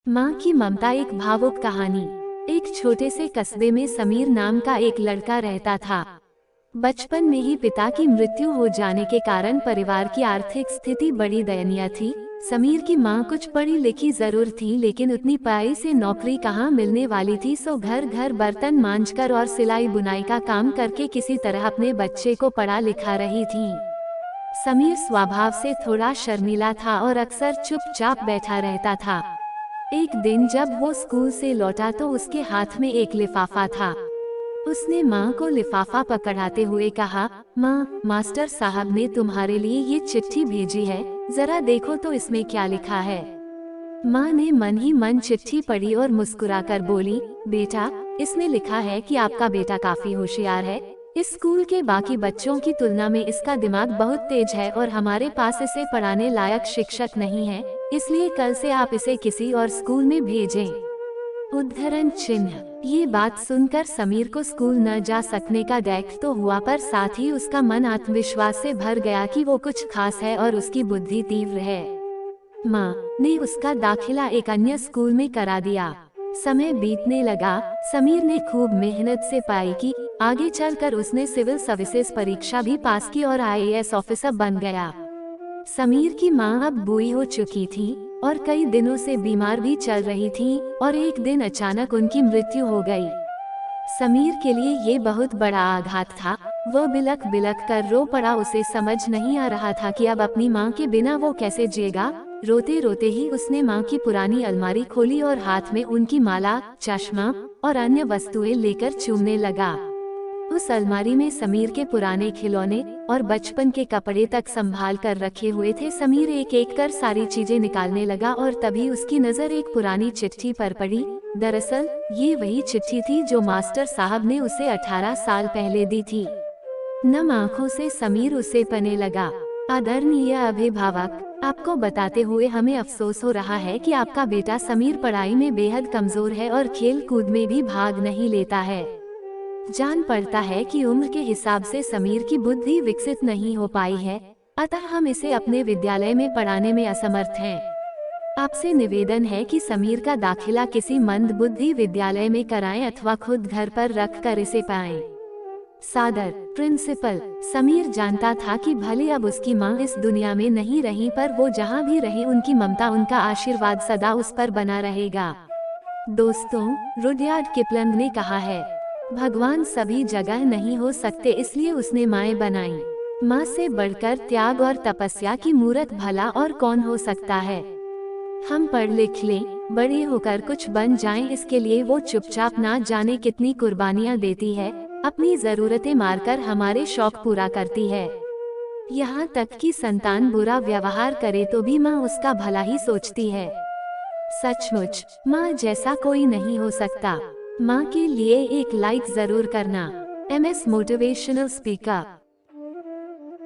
माँ की ममता, एक भावुक कहानी। एक छोटे से कस्बे में समीर नाम का एक लड़का रहता था। बचपन में ही पिता की मृत्यु हो जाने के कारण परिवार की आर्थिक स्थिति बड़ी दयनीय थी। समीर की माँ कुछ पढ़ी लिखी जरूर थी, लेकिन उतनी पढ़ाई से नौकरी कहाँ मिलने वाली थी। सो घर घर बर्तन मांजकर और सिलाई बुनाई का काम करके किसी तरह अपने बच्चे को पढ़ा लिखा रही थी। समीर स्वभाव से थोड़ा शर्मीला था और अक्सर चुपचाप बैठा रहता था। एक दिन जब वो स्कूल से लौटा तो उसके हाथ में एक लिफाफा था। उसने माँ को लिफाफा पकड़ाते हुए कहा, माँ, मास्टर साहब ने तुम्हारे लिए ये चिट्ठी भेजी है, जरा देखो तो इसमें क्या लिखा है। माँ ने मन ही मन चिट्ठी पढ़ी और मुस्कुराकर बोली, बेटा, इसमें लिखा है कि आपका बेटा काफी होशियार है। इस स्कूल के बाकी बच्चों की तुलना में इसका दिमाग बहुत तेज है और हमारे पास इसे पढ़ाने लायक शिक्षक नहीं है, इसलिए कल से आप इसे किसी और स्कूल में भेजें। उद्धरण चिन्ह। ये बात सुनकर समीर को स्कूल न जा सकने का दैख तो हुआ, पर साथ ही उसका मन आत्मविश्वास से भर गया कि वो कुछ खास है और उसकी बुद्धि तीव्र है। माँ ने उसका दाखिला एक अन्य स्कूल में करा दिया। समय बीतने लगा। समीर ने खूब मेहनत से पढ़ाई की। आगे चलकर उसने सिविल सर्विसेज परीक्षा भी पास की और आईएएस ऑफिसर बन गया। समीर की माँ अब बूढ़ी हो चुकी थी और कई दिनों से बीमार भी चल रही थी और एक दिन अचानक उनकी मृत्यु हो गई। समीर के लिए ये बहुत बड़ा आघात था। वो बिलख बिलख कर रो पड़ा। उसे समझ नहीं आ रहा था कि अब अपनी माँ के बिना वो कैसे जिएगा। रोते रोते ही उसने माँ की पुरानी अलमारी खोली और हाथ में उनकी माला, चश्मा और अन्य वस्तुएं लेकर चूमने लगा। उस अलमारी में समीर के पुराने खिलौने और बचपन के कपड़े तक संभाल कर रखे हुए थे। समीर एक एक कर सारी चीजें निकालने लगा और तभी उसकी नजर एक पुरानी चिट्ठी पर पड़ी। दरअसल ये वही चिट्ठी थी जो मास्टर साहब ने उसे 18 साल पहले दी थी। नम आंखों से समीर उसे पढ़ने लगा। आदरणीय अभिभावक, आपको बताते हुए हमें अफसोस हो रहा है कि आपका बेटा समीर पढ़ाई में बेहद कमजोर है और खेल कूद में भी भाग नहीं लेता है। जान पड़ता है कि उम्र के हिसाब से समीर की बुद्धि विकसित नहीं हो पाई है, अतः हम इसे अपने विद्यालय में पढ़ाने में असमर्थ हैं। आपसे निवेदन है कि समीर का दाखिला किसी मंद बुद्धि विद्यालय में कराएं अथवा खुद घर पर रख कर इसे पाएं। सादर, प्रिंसिपल। समीर जानता था कि भले अब उसकी माँ इस दुनिया में नहीं रही, पर वो जहाँ भी रहे उनकी ममता, उनका आशीर्वाद सदा उस पर बना रहेगा। दोस्तों, रुडयार्ड किपलिंग ने कहा है, भगवान सभी जगह नहीं हो सकते, इसलिए उसने माएँ बनाई। माँ से बढ़कर त्याग और तपस्या की मूरत भला और कौन हो सकता है। हम पढ़ लिख लें, बड़े होकर कुछ बन जाएं, इसके लिए वो चुपचाप ना जाने कितनी कुर्बानियाँ देती है। अपनी जरूरतें मारकर हमारे शौक पूरा करती है। यहाँ तक कि संतान बुरा व्यवहार करे तो भी माँ उसका भला ही सोचती है। सचमुच माँ जैसा कोई नहीं हो सकता। माँ के लिए एक लाइक जरूर करना। MS motivational speaker.